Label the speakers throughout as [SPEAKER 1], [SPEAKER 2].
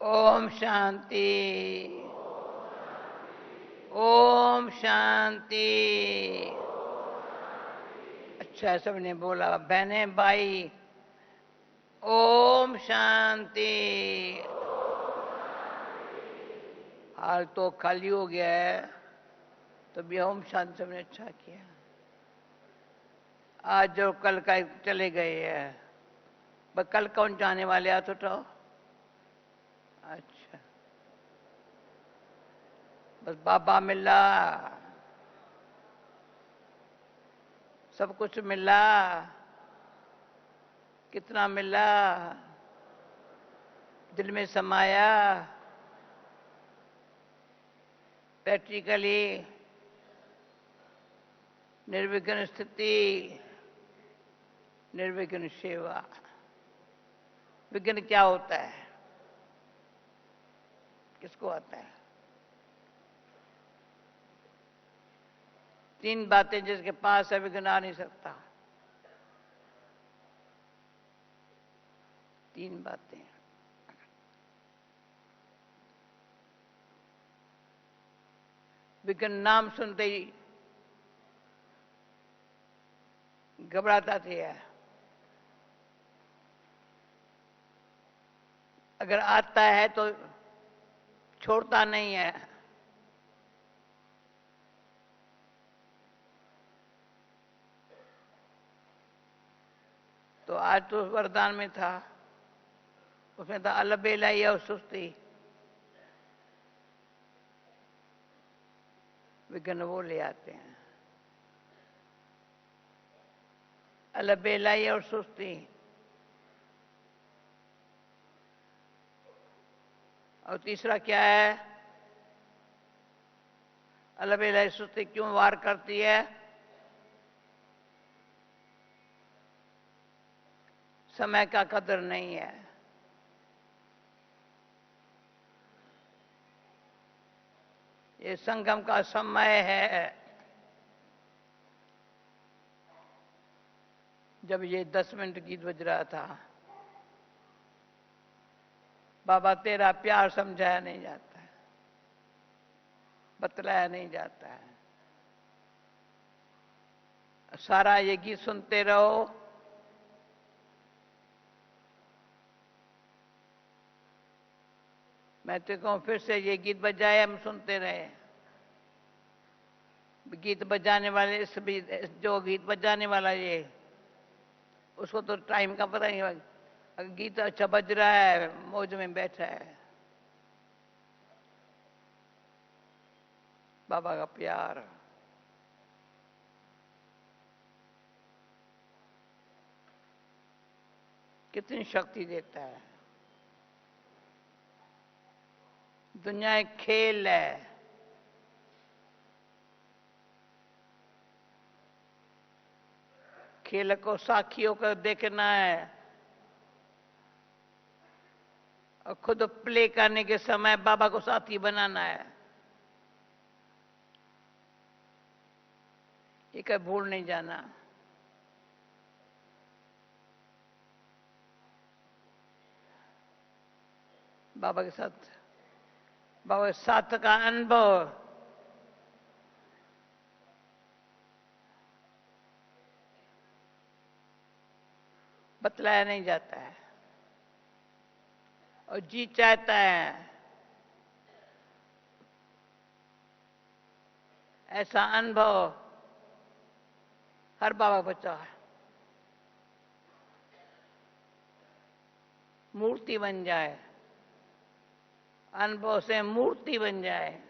[SPEAKER 1] ओम शांति। ओम शांति। अच्छा, सबने बोला। बहने भाई, ओम शांति। हाल तो खाली हो गया है, तो भी ओम शांति सबने अच्छा किया। आज जो कल का चले गए हैं, बस कल कौन जाने वाले हाथ उठाओ। अच्छा, बस बाबा मिला, सब कुछ मिला। कितना मिला? दिल में समाया, प्रैक्टिकली निर्विघ्न स्थिति, निर्विघ्न सेवा। विघ्न क्या होता है? किसको आता है? तीन बातें जिसके पास है, विघ्न आ नहीं सकता। तीन बातें। विघ्न नाम सुनते ही घबराता थे। अगर आता है तो छोड़ता नहीं है। तो आज तो वरदान में था, उसमें था अलबेला और सुस्ती। विघ्न वो ले आते हैं, अलबेला और सुस्ती। और तीसरा क्या है? अलबेला सुस्ती क्यों वार करती है? समय का कदर नहीं है। ये संगम का समय है। जब ये 10 मिनट गीत बज रहा था, बाबा तेरा प्यार समझाया नहीं जाता है, बतलाया नहीं जाता है। सारा ये गीत सुनते रहो, मैं तो कहूं फिर से ये गीत बजाए, हम सुनते रहे। गीत बजाने वाले, इस भी जो गीत बजाने वाला ये, उसको तो टाइम का पता नहीं। अगर गीत अच्छा बज रहा है, मौज में बैठा है। बाबा का प्यार। कितनी शक्ति देता है। दुनिया एक खेल है। खेल को साक्षी होकर देखना है, और खुद प्ले करने के समय बाबा को साथी बनाना है। ये कभी भूल नहीं जाना। बाबा के साथ, बाबा के साथ का अनुभव बतलाया नहीं जाता है। और जी चाहता है ऐसा अनुभव हर बाबा बच्चा है, मूर्ति बन जाए, अनुभव से मूर्ति बन जाए।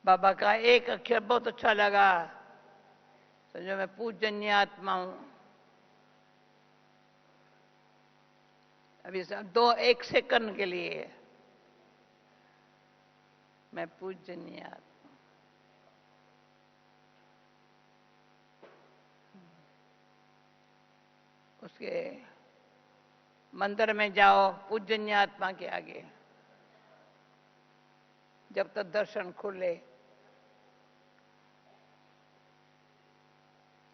[SPEAKER 1] बाबा का एक अक्षर बहुत अच्छा लगा, समझो मैं पूजनीय आत्मा हूं। अभी एक सेकंड के लिए मैं पूजनीय आत्मा। उसके मंदिर में जाओ पूजनीय आत्मा के आगे, जब तक दर्शन खुले,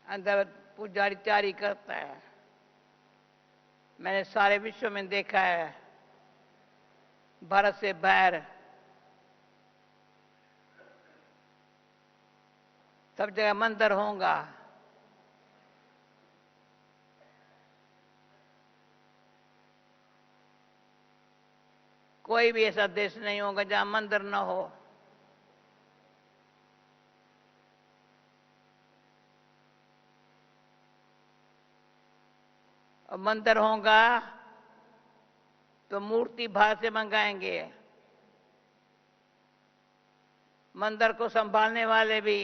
[SPEAKER 1] अंदर पुजारी तैयारी करता है। मैंने सारे विश्व में देखा है, भारत से बाहर सब जगह मंदिर होगा। कोई भी ऐसा देश नहीं होगा जहां मंदिर न हो। और मंदिर होगा तो मूर्ति बाहर से मंगाएंगे। मंदिर को संभालने वाले भी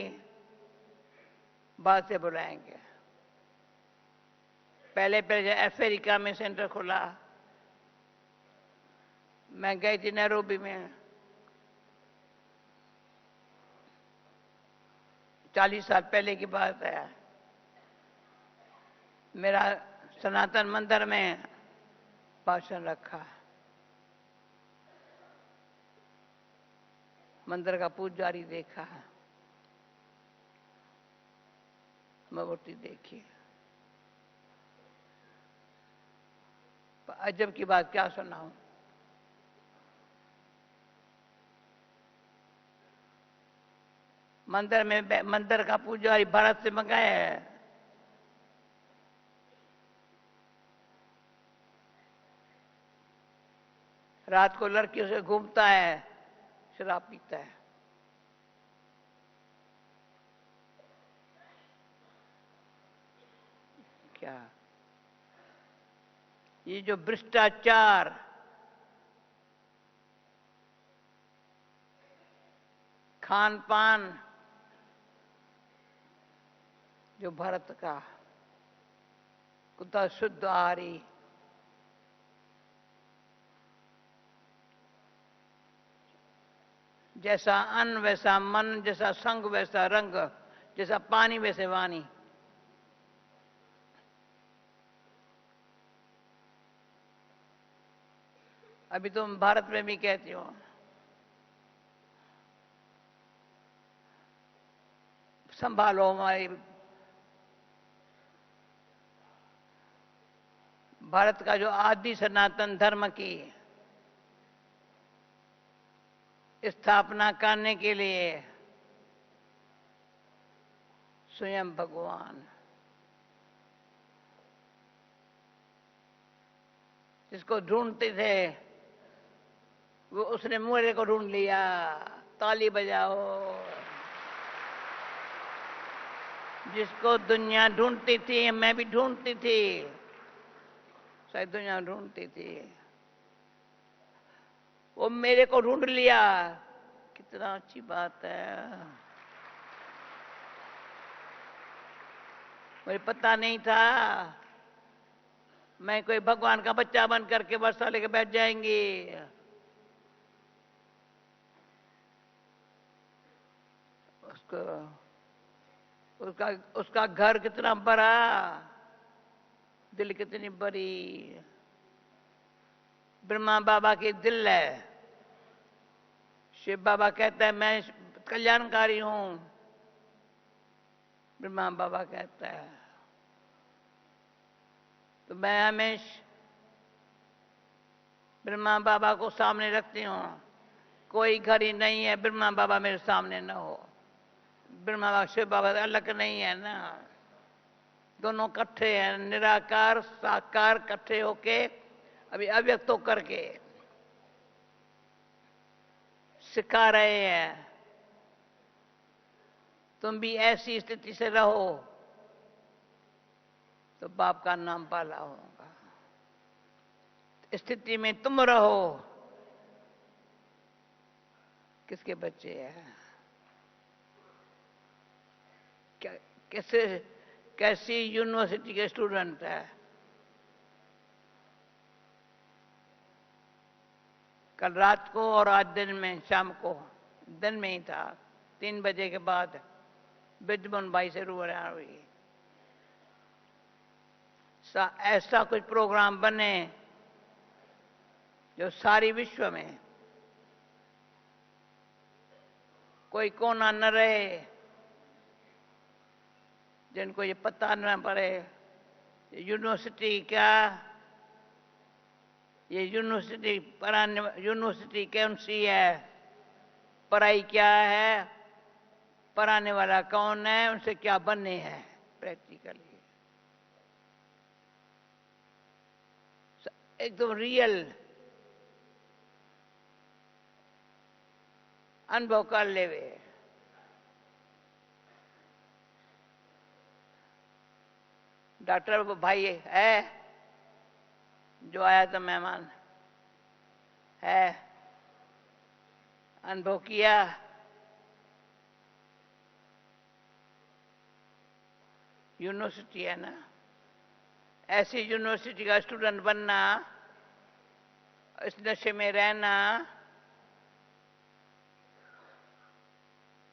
[SPEAKER 1] बाहर से बुलाएंगे। पहले पहले अफ्रीका में सेंटर खुला, मैं गई थी नैरोबी में, 40 साल पहले की बात है। मेरा सनातन मंदिर में भाषण रखा। मंदिर का पुजारी देखा, मूर्ति देखी। अजब की बात क्या सुनाऊं। मंदिर का पुजारी भारत से मंगाया है। रात को लड़कियों से घूमता है, शराब पीता है। क्या ये जो भ्रष्टाचार, खान पान जो भारत का कुत्ता शुद्ध आहारी, जैसा अन्न वैसा मन, जैसा संग वैसा रंग, जैसा पानी वैसे वाणी। अभी तुम भारत में भी कहती हो संभालो हमारी भारत का जो आदि सनातन धर्म की स्थापना करने के लिए स्वयं भगवान, जिसको ढूंढते थे वो उसने मुझे को ढूंढ लिया। ताली बजाओ। जिसको दुनिया ढूंढती थी, मैं भी ढूंढती थी, शायद दुनिया ढूंढती थी, वो मेरे को ढूंढ लिया। कितना अच्छी बात है। मुझे पता नहीं था मैं कोई भगवान का बच्चा बन करके वर्षा लेके बैठ जाएंगी। उसका घर कितना बड़ा, दिल कितनी बड़ी। ब्रह्मा बाबा की दिल है। शिव बाबा कहता है मैं कल्याणकारी हूं। ब्रह्मा बाबा कहता है। तो मैं हमेशा ब्रह्मा बाबा को सामने रखती हूं। कोई घड़ी नहीं है ब्रह्मा बाबा मेरे सामने न हो। ब्रह्मा बाबा शिव बाबा अलग नहीं है ना, दोनों इकट्ठे हैं। निराकार साकार इकट्ठे होके अभी अव्यक्त होकर के सिखा रहे हैं तुम भी ऐसी स्थिति से रहो तो बाप का नाम पाला होगा। स्थिति में तुम रहो, किसके बच्चे हैं? कैसी यूनिवर्सिटी के स्टूडेंट है। कल रात को और आज दिन में, शाम को, दिन में ही था, 3 बजे के बाद बिजमन भाई से रूबरा हुई। ऐसा कुछ प्रोग्राम बने जो सारी विश्व में कोई कोना न रहे, जिनको ये पता न पड़े, यूनिवर्सिटी क्या, ये यूनिवर्सिटी पढ़ाने, यूनिवर्सिटी कौन सी है, पढ़ाई क्या है, पढ़ाने वाला कौन है, उनसे क्या बनने हैं प्रैक्टिकली, एकदम रियल अनुभव कर लेवे। डॉक्टर भाई है जो आया था मेहमान, है अनुभव किया, यूनिवर्सिटी है ना, ऐसी यूनिवर्सिटी का स्टूडेंट बनना, इस नशे में रहना,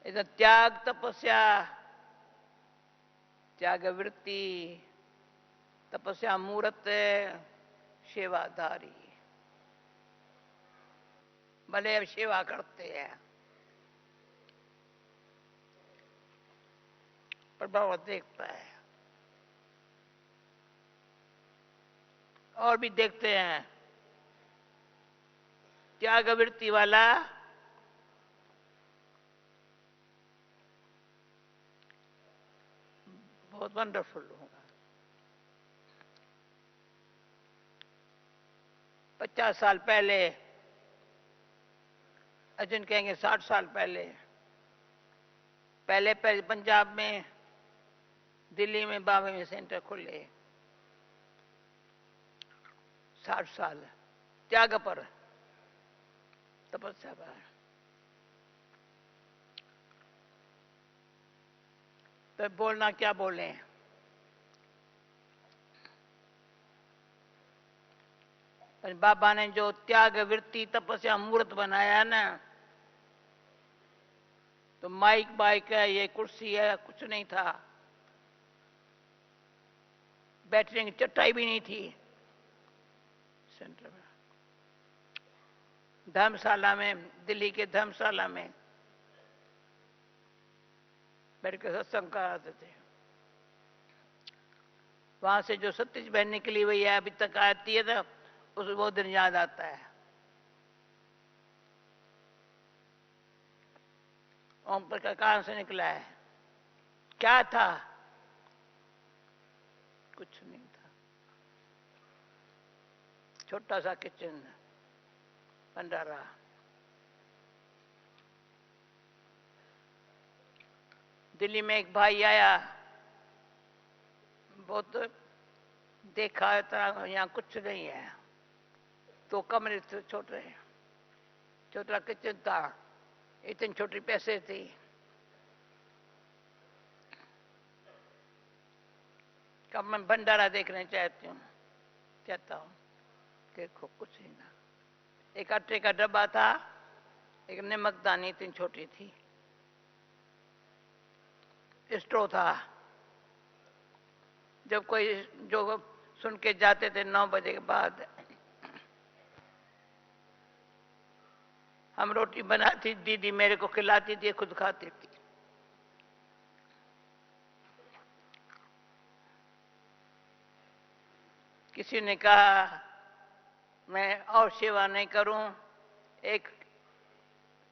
[SPEAKER 1] इधर त्याग तपस्या, त्याग वृत्ति, तपस्या मूर्त, सेवाधारी, भले अब सेवा करते हैं, प्रभाव देखता है, और भी देखते हैं। त्याग वृत्ति वाला बहुत वंडरफुल होगा। 50 साल पहले, अर्जुन कहेंगे 60 साल पहले, पहले पंजाब में, दिल्ली में, बाबे में सेंटर खुले, 60 साल त्याग पर, तपस्या पर। तो बोलना क्या बोले, बाबा ने जो त्याग वृत्ति तपस्या मूर्त बनाया ना, तो माइक बाइक है, ये कुर्सी है, कुछ नहीं था, बैठने की चटाई भी नहीं थी सेंटर में, धर्मशाला में, दिल्ली के धर्मशाला में बैठ के सत्संग कराते थे। वहां से जो सतीश बहन निकली हुई है, अभी तक आती है, तो उस वो दिन याद आता है। ओम प्रकाश कहां से निकला है, क्या था, कुछ नहीं था, छोटा सा किचन, भंडारा। दिल्ली में एक भाई आया, बहुत देखा है, यहाँ कुछ नहीं है, तो कमरे थे छोटे, छोटा किचन था, इतनी छोटी पैसे थी, कब मैं भंडारा देखने चाहता हूँ, देखो कुछ ही ना, एक आटे का डब्बा था, एक नमकदानी इतनी छोटी थी, स्टोव था। जब कोई जो सुन के जाते थे 9 बजे के बाद, हम रोटी बनाती, दीदी मेरे को खिलाती थी, खुद खाती थी। किसी ने कहा मैं और सेवा नहीं करूं, एक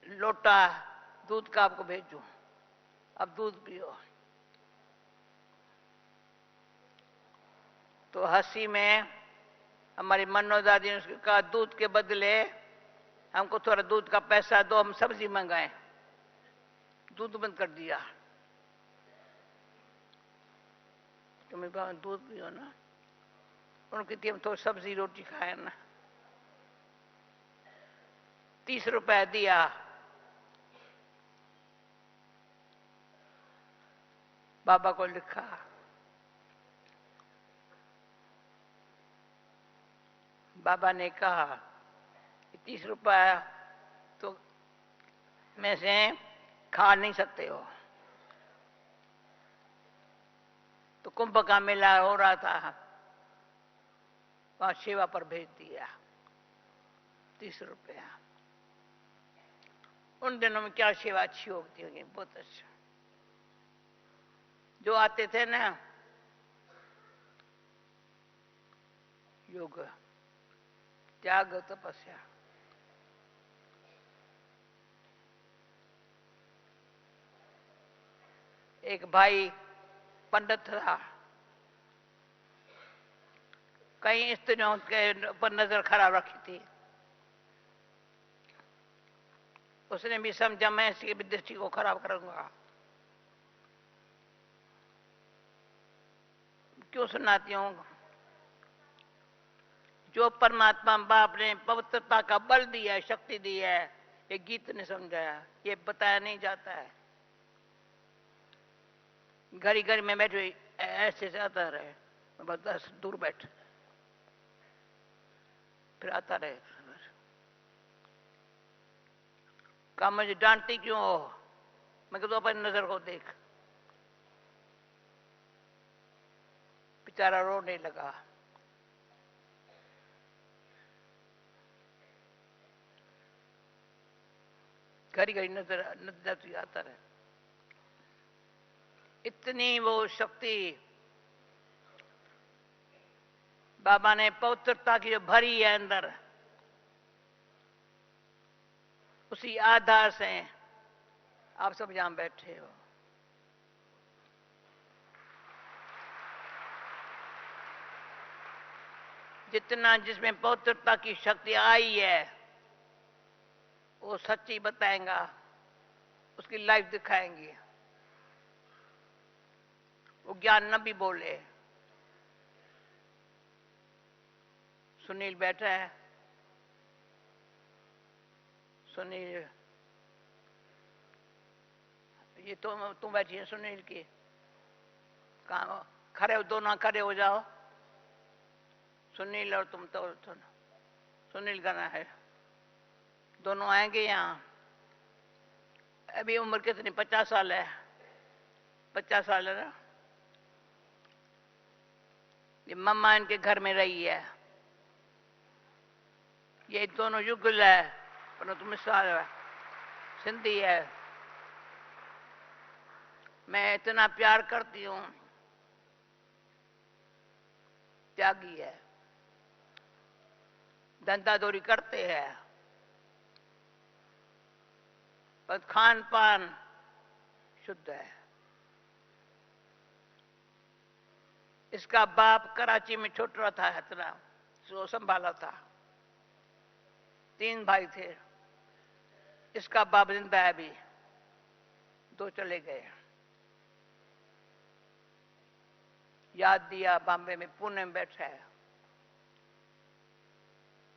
[SPEAKER 1] लोटा दूध का आपको भेजूं, अब दूध पियो। तो हंसी में हमारी मन्नो दादी ने उसको कहा दूध के बदले हमको थोड़ा दूध का पैसा दो, हम सब्जी मंगाएं। दूध बंद कर दिया, तुम्हें दूध पियो ना, उनकी थी हम थोड़ी सब्जी रोटी खाए ना। 30 रुपए दिया, बाबा को लिखा, बाबा ने कहा 30 रुपया तो में से खा नहीं सकते हो। तो कुंभ का मेला हो रहा था, वहां सेवा पर भेज दिया 30 रुपया। उन दिनों में क्या सेवा अच्छी होती होगी, बहुत अच्छा। जो आते थे ना योग, त्याग, तपस्या। एक भाई पंडित था, कई स्त्रियों के पर नजर खराब रखी थी। उसने भी समझा मैं इसकी भी दृष्टि को खराब करूंगा। क्यों सुनाती हूं? जो परमात्मा बाप ने पवित्रता का बल दिया है, शक्ति दी है, ये गीत ने समझाया, ये बताया नहीं जाता है। घड़ी घड़ी में बैठे ऐसे से आता रहे, बस दूर बैठ, फिर आता रहे। कहा मुझे डांटती क्यों हो? मैं कहता अपनी नजर को देख। बेचारा रोने लगा। घड़ी घड़ी नजर नजर आता रहे। इतनी वो शक्ति बाबा ने पवित्रता की जो भरी है अंदर, उसी आधार से आप सब यहां बैठे हो। जितना जिसमें पवित्रता की शक्ति आई है वो सच्ची बताएगा, उसकी लाइफ दिखाएंगे। वो ज्ञान न भी बोले। सुनील बैठा है, सुनील ये तुम बैठी है सुनील की, कहा खड़े हो, दोनों खड़े हो जाओ। सुनील और तुम तो सुनील करना है, दोनों आएंगे यहाँ। अभी उम्र कितनी? 50 साल है, 50 साल है ना। ये मम्मा इनके घर में रही है, ये दोनों युगल है, पर तुम सिंधी है। मैं इतना प्यार करती हूँ, त्यागी है, धंधा दौरी करते हैं, पर खान पान शुद्ध है। इसका बाप कराची में छोटा था, इतना जो संभाला था। 3 भाई थे, इसका बाप जिंदा है अभी, 2 चले गए। याद दिया बॉम्बे में, पुणे में बैठा है,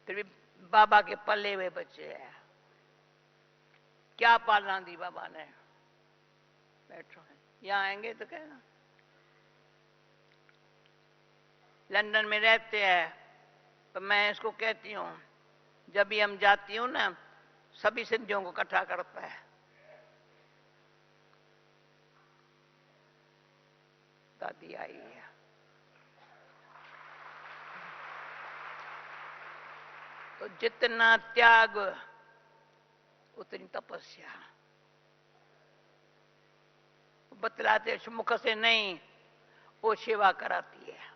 [SPEAKER 1] फिर भी बाबा के पल्ले हुए बच्चे हैं। क्या पालना दी बाबा ने। बैठो, यहाँ आएंगे तो कहना। लंदन में रहते हैं, तो मैं इसको कहती हूँ जब भी हम जाती हूँ ना, सभी सिंधियों को इकट्ठा करता है। दादी आई है। तो जितना त्याग उतनी तपस्या। बतलाते मुख से नहीं, वो सेवा कराती है।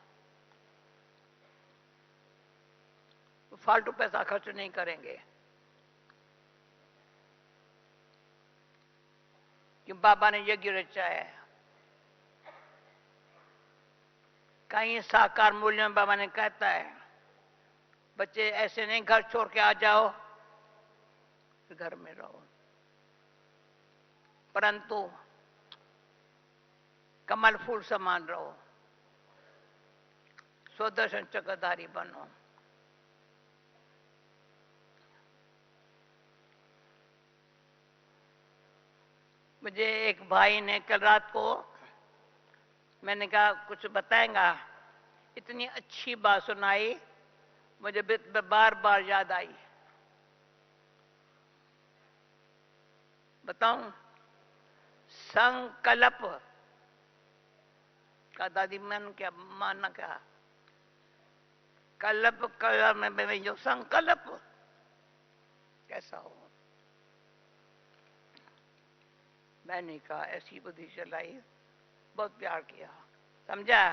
[SPEAKER 1] फालतू पैसा खर्च नहीं करेंगे, कि बाबा ने यज्ञ रचा है। कहीं साकार मूल्य में बाबा ने कहता है, बच्चे ऐसे नहीं घर छोड़ के आ जाओ, घर में रहो, परंतु कमल फूल समान रहो, स्वदर्शन चक्रधारी बनो। मुझे एक भाई ने कल रात को, मैंने कहा कुछ बताएगा, इतनी अच्छी बात सुनाई, मुझे बार बार याद आई। बताऊं? संकल्प का दादी मन क्या मानना, क्या कल्प कला में जो संकल्प कैसा हो। मैंने कहा ऐसी बुद्धि चलाई, बहुत प्यार किया, समझा?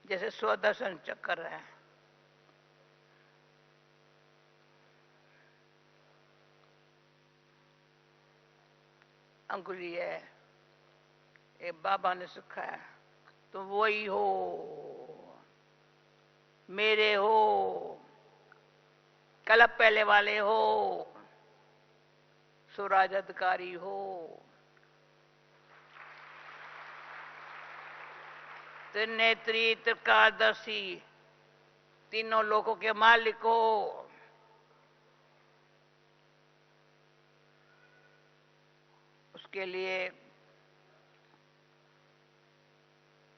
[SPEAKER 1] जैसे स्वदर्शन चक्र है। अंगुली है, ये बाबा ने सिखाया। तो वही हो, मेरे हो, कलप पहले वाले हो, स्वराज अधिकारी हो, त्रिनेत्री त्रिकालदर्शी, तीनों लोगों के मालिक हो। उसके लिए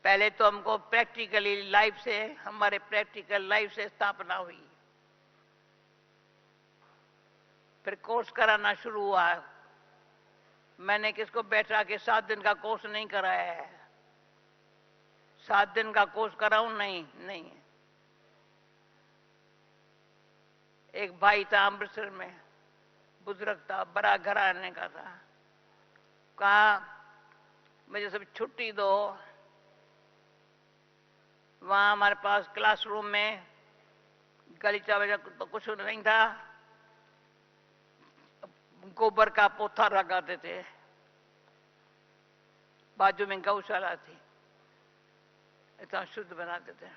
[SPEAKER 1] पहले तो हमको प्रैक्टिकली लाइफ से, हमारे प्रैक्टिकल लाइफ से स्थापना हुई, फिर कोर्स कराना शुरू हुआ। मैंने किसको बैठा के 7 दिन का कोर्स नहीं कराया है, 7 दिन का कोर्स कराऊं? नहीं। एक भाई था अमृतसर में, बुजुर्ग था, बड़ा घराने का था, कहा मुझे सब छुट्टी दो। वहां हमारे पास क्लासरूम में गलीचा वगैरह तो कुछ नहीं था, गोबर का पोथा लगाते थे, बाजू में गौशाला थी, इतना शुद्ध बनाते थे।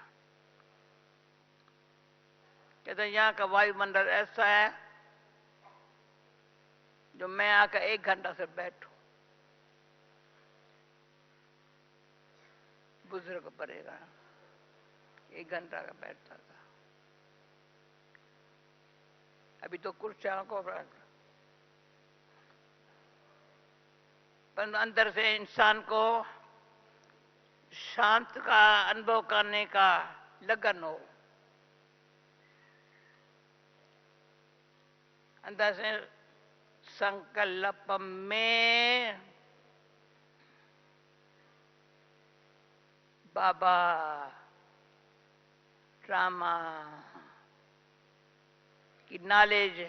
[SPEAKER 1] कहते यहाँ का वायुमंडल ऐसा है जो मैं आकर 1 घंटा से बैठू, बुजुर्ग पड़ेगा, 1 घंटा का बैठता था। अभी तो कुर्सियों को, पर अंदर से इंसान को शांत का अनुभव करने का लगन हो, अंदर से संकल्प में बाबा ड्रामा की नॉलेज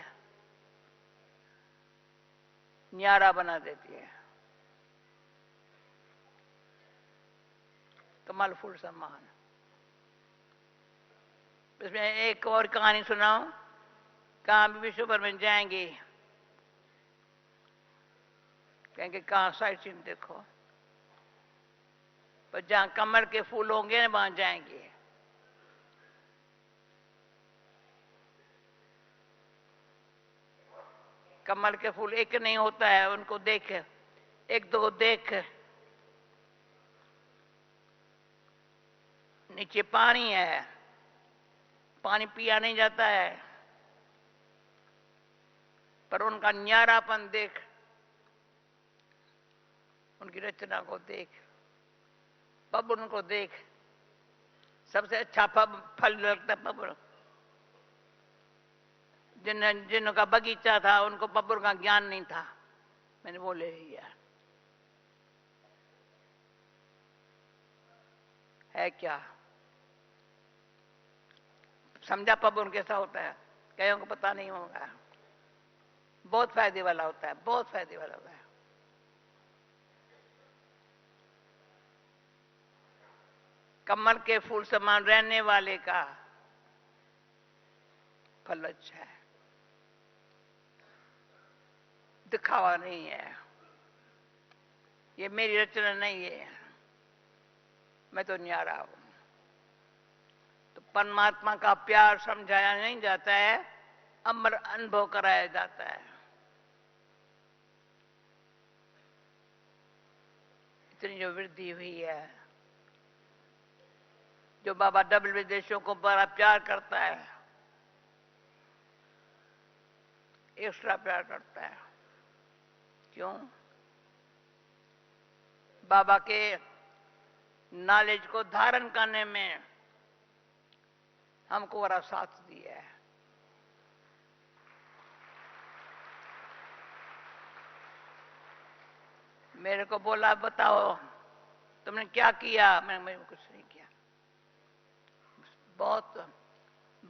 [SPEAKER 1] न्यारा बना देती है, कमल फूल समान। इसमें एक और कहानी सुनाऊं। कहाँ भी विश्व भर में जाएंगे, कहेंगे कहाँ साइड सीन देखो, पर जहां कमल के फूल होंगे ना वहां जाएंगे। कमल के फूल एक नहीं होता है, उनको देख, 1-2 देख, नीचे पानी है, पानी पिया नहीं जाता है, पर उनका न्यारापन देख, उनकी रचना को देख, पबन को देख। सबसे अच्छा फल लगता है पबन। जिनका बगीचा था उनको पबन का ज्ञान नहीं था, मैंने वो ले लिया। है क्या समझा? पबन कैसा होता है? कईयों को पता नहीं होगा। बहुत फायदे वाला होता है, बहुत फायदे वाला होता है। कमल के फूल समान रहने वाले का फल अच्छा है, दिखावा नहीं है। ये मेरी रचना नहीं है, मैं तो न्यारा हूं। तो परमात्मा का प्यार समझाया नहीं जाता है, अमर अनुभव कराया जाता है। इतनी जो वृद्धि हुई है, जो बाबा डबल विदेशों को बड़ा प्यार करता है, एक्स्ट्रा प्यार करता है। क्यों? बाबा के नॉलेज को धारण करने में हमको बड़ा साथ दिया है। मेरे को बोला बताओ तुमने क्या किया? मैंने कुछ नहीं किया, बहुत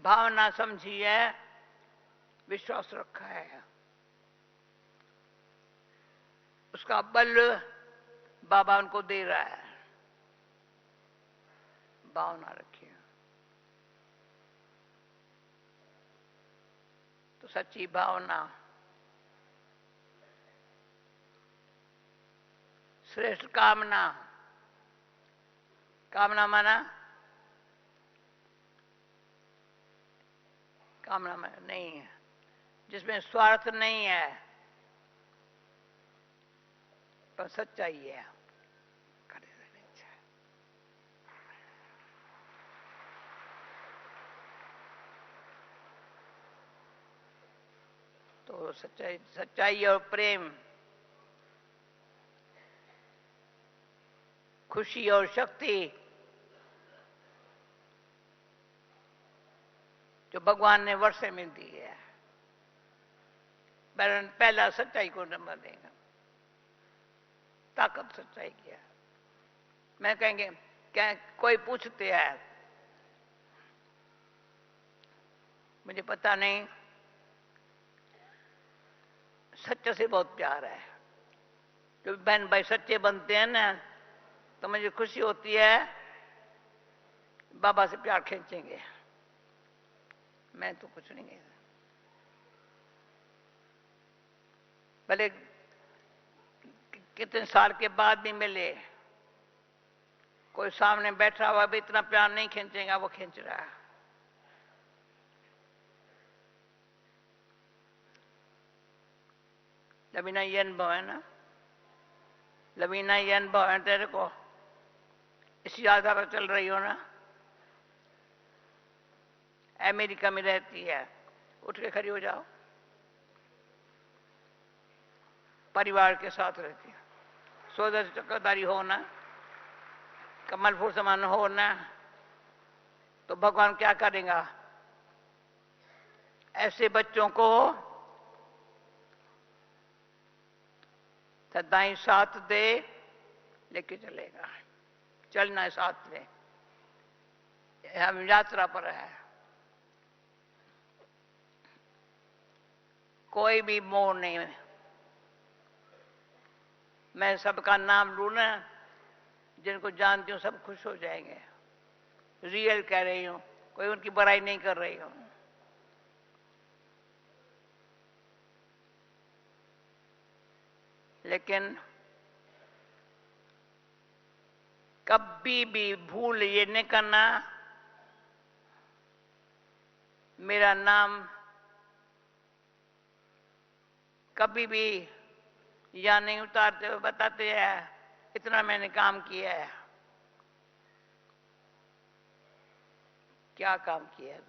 [SPEAKER 1] भावना समझी है, विश्वास रखा है। उसका बल बाबा उनको दे रहा है। भावना रखिए। तो सच्ची भावना, श्रेष्ठ कामना। कामना माना कामना में नहीं है, जिसमें स्वार्थ नहीं है पर सच्चाई है। तो सच्चाई और प्रेम, खुशी और शक्ति जो भगवान ने वर्षे में दी है, पहला सच्चाई को नंबर देगा। ताकत सच्चाई की है। मैं कहेंगे क्या, कोई पूछते हैं मुझे पता नहीं, सच्चे से बहुत प्यार है। जब बहन भाई सच्चे बनते हैं ना तो मुझे खुशी होती है, बाबा से प्यार खींचेंगे। मैं तो कुछ नहीं कहता, भले कितने साल के बाद भी मिले, कोई सामने बैठा हुआ भी इतना प्यार नहीं खींचेगा, वो खींच रहा है। लवीना ये अनुभव है ना, लवीना ये अनुभव है तेरे को, इसी आधार पर चल रही हो ना। अमेरिका में रहती है, उठ के खड़ी हो जाओ। परिवार के साथ रहती है, सोदर चक्रधारी हो ना, कमल फूल समान हो ना, तो भगवान क्या करेगा? ऐसे बच्चों को सदाई साथ दे, लेके चलेगा। चलना है साथ में, हम यात्रा पर है। कोई भी मोह नहीं है। मैं सबका नाम लूं ना, जिनको जानती हूं सब खुश हो जाएंगे। रियल कह रही हूं, कोई उनकी बुराई नहीं कर रही हूं। लेकिन कभी भी भूल ये नहीं करना, मेरा नाम कभी भी या नहीं उतारते हुए बताते हैं इतना मैंने काम किया है। क्या काम किया है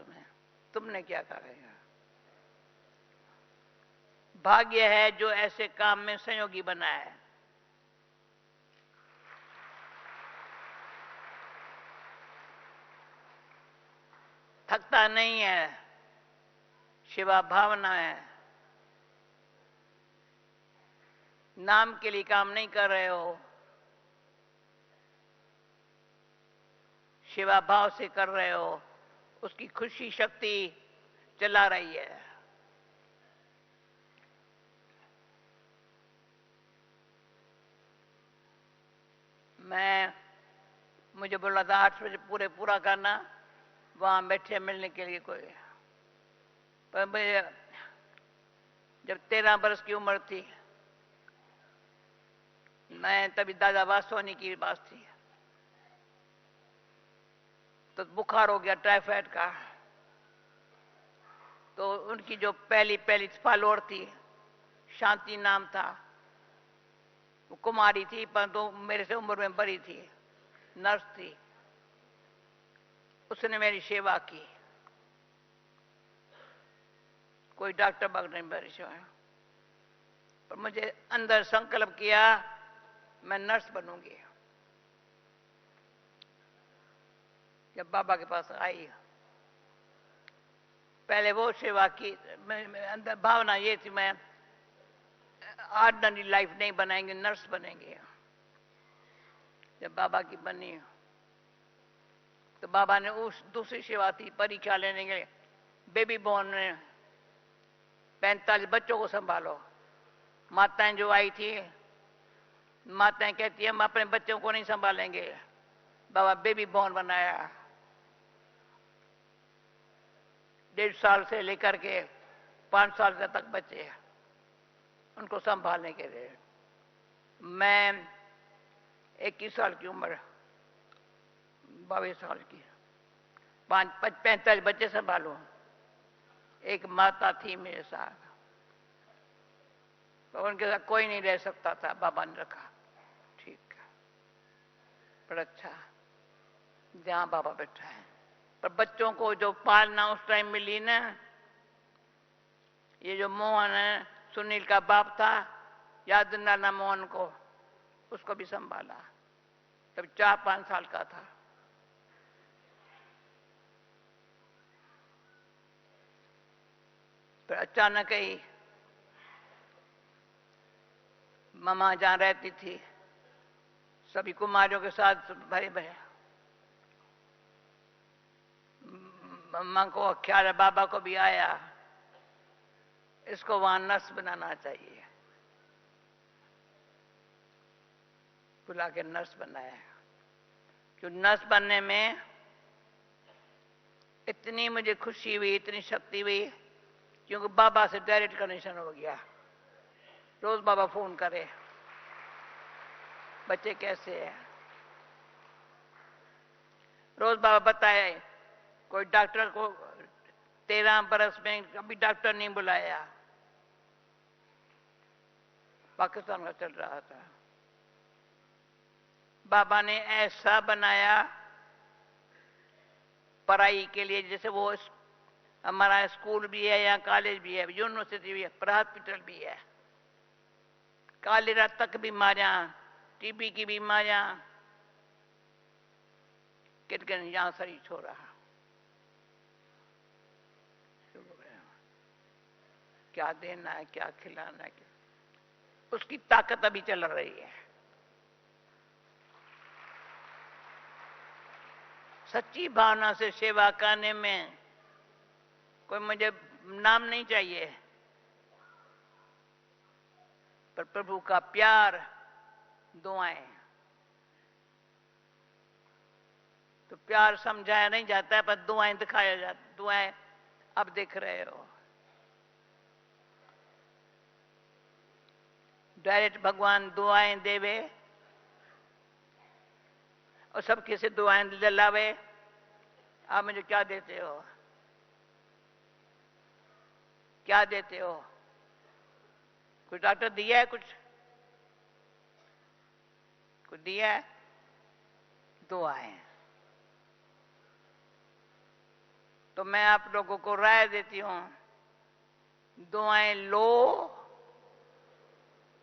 [SPEAKER 1] तुमने क्या करेगा? भाग्य है जो ऐसे काम में सहयोगी बना है। थकता नहीं है, शिवा भावना है। नाम के लिए काम नहीं कर रहे हो, शिवा भाव से कर रहे हो, उसकी खुशी शक्ति चला रही है। मुझे बोला था 8 बजे पूरा करना, वहां बैठे मिलने के लिए कोई, पर मुझे जब 13 बरस की उम्र थी, मैं तभी दादा वासवानी की पास थी, तो बुखार हो गया टाइफाइड का। तो उनकी जो पहली फॉलोअर थी, शांति नाम था, वो कुमारी थी पर तो मेरे से उम्र में बड़ी थी, नर्स थी। उसने मेरी सेवा की, कोई डॉक्टर बग नहीं मेरी सेवा, पर मुझे अंदर संकल्प किया मैं नर्स बनूंगी। जब बाबा के पास आई, पहले वो सेवा की, अंदर भावना ये थी मैं ऑर्डिनरी लाइफ नहीं बनाएंगे, नर्स बनेंगे। जब बाबा की बनी तो बाबा ने उस दूसरी सेवा थी परीक्षा लेने के लिए, बेबी बॉर्न में 45 बच्चों को संभालो। माताएं जो आई थी माताएं कहती हैं हम अपने बच्चों को नहीं संभालेंगे। बाबा बेबी बॉर्न बनाया, 1.5 साल से लेकर के 5 साल तक बच्चे, उनको संभालने के लिए। मैं 21 साल की उम्र, 22 साल की, 45 बच्चे संभालूं। एक माता थी मेरे साथ, तो उनके साथ कोई नहीं रह सकता था, बाबा ने रखा। ठीक है, पर अच्छा जहां बाबा बैठा है। पर बच्चों को जो पालना उस टाइम मिली ना, ये जो मोहन है, सुनील का बाप था, याद ना मोहन को, उसको भी संभाला, तब 4-5 साल का था। पर अचानक ही मम्मा जहां रहती थी, सभी कुमारियों के साथ भरे भरे, मम्मा को ख्याल है, बाबा को भी आया, इसको वहां नर्स बनाना चाहिए। बुला के नर्स बनाया। जो नर्स बनने में इतनी मुझे खुशी हुई, इतनी शक्ति हुई, क्योंकि बाबा से डायरेक्ट कनेक्शन हो गया। रोज बाबा फोन करे, बच्चे कैसे हैं, रोज बाबा बताए। कोई डॉक्टर को 13 बरस में कभी डॉक्टर नहीं बुलाया, पाकिस्तान में चल रहा था। बाबा ने ऐसा बनाया पढ़ाई के लिए, जैसे वो हमारा स्कूल भी है, यहाँ कॉलेज भी है, यूनिवर्सिटी भी है, पर हॉस्पिटल भी है। कालेरा तक बीमारियां, टीबी की बीमारियां, कितने यहां शरीर छोड़ा। क्या देना है, क्या खिलाना है, उसकी ताकत अभी चल रही है। सच्ची भावना से सेवा करने में कोई मुझे नाम नहीं चाहिए, पर प्रभु का प्यार, दुआएं। तो प्यार समझाया नहीं जाता है, पर दुआएं दिखाया जाता। दुआएं अब देख रहे हो, डायरेक्ट भगवान दुआएं देवे और सबके से दुआएं दिलावे। आप मुझे क्या देते हो, क्या देते हो? कुछ डॉक्टर दिया है, कुछ दिया है? दुआएं। तो मैं आप लोगों को राय देती हूं, दुआएं लो,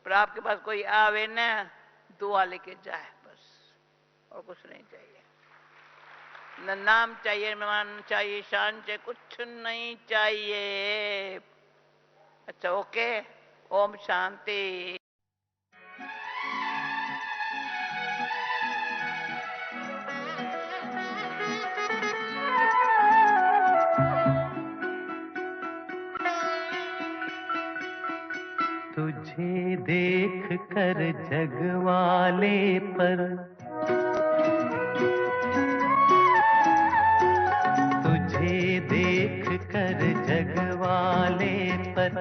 [SPEAKER 1] पर आपके पास कोई आवे ना, दुआ लेके जाए, बस, और कुछ नहीं चाहिए। न नाम चाहिए, मान चाहिए, शान चाहिए, कुछ नहीं चाहिए। अच्छा, ओके, ओम शांति।
[SPEAKER 2] तुझे देख कर जग वाले पर, तुझे देख कर जग वाले पर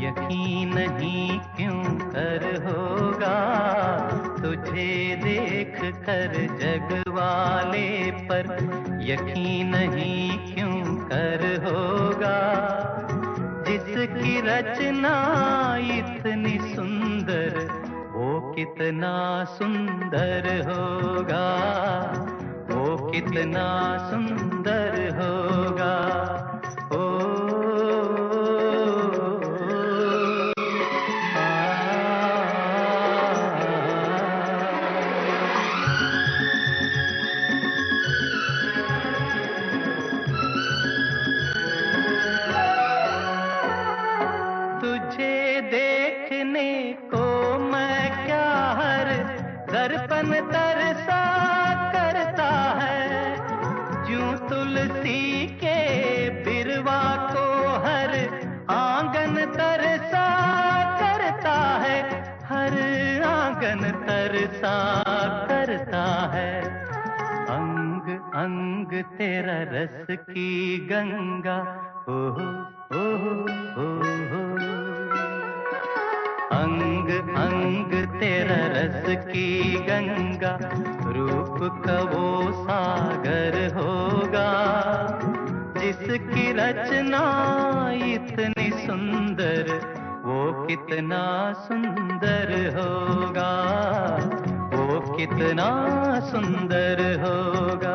[SPEAKER 2] यकीन नहीं क्यों कर होगा। तुझे देख कर जग वाले पर यकीन नहीं क्यों कर होगा। जिसकी रचना इतनी सुंदर, वो कितना सुंदर होगा, वो कितना सुंदर होगा। दर्पण तरसा करता है, ज्यों तुलसी सा करता है। अंग अंग तेरा रस की गंगा, ओ हो हो हो। अंग अंग तेरा रस की गंगा, रूप का वो सागर होगा, जिसकी रचना इतनी सुंदर, वो कितना सुंदर होगा, वो कितना सुंदर होगा।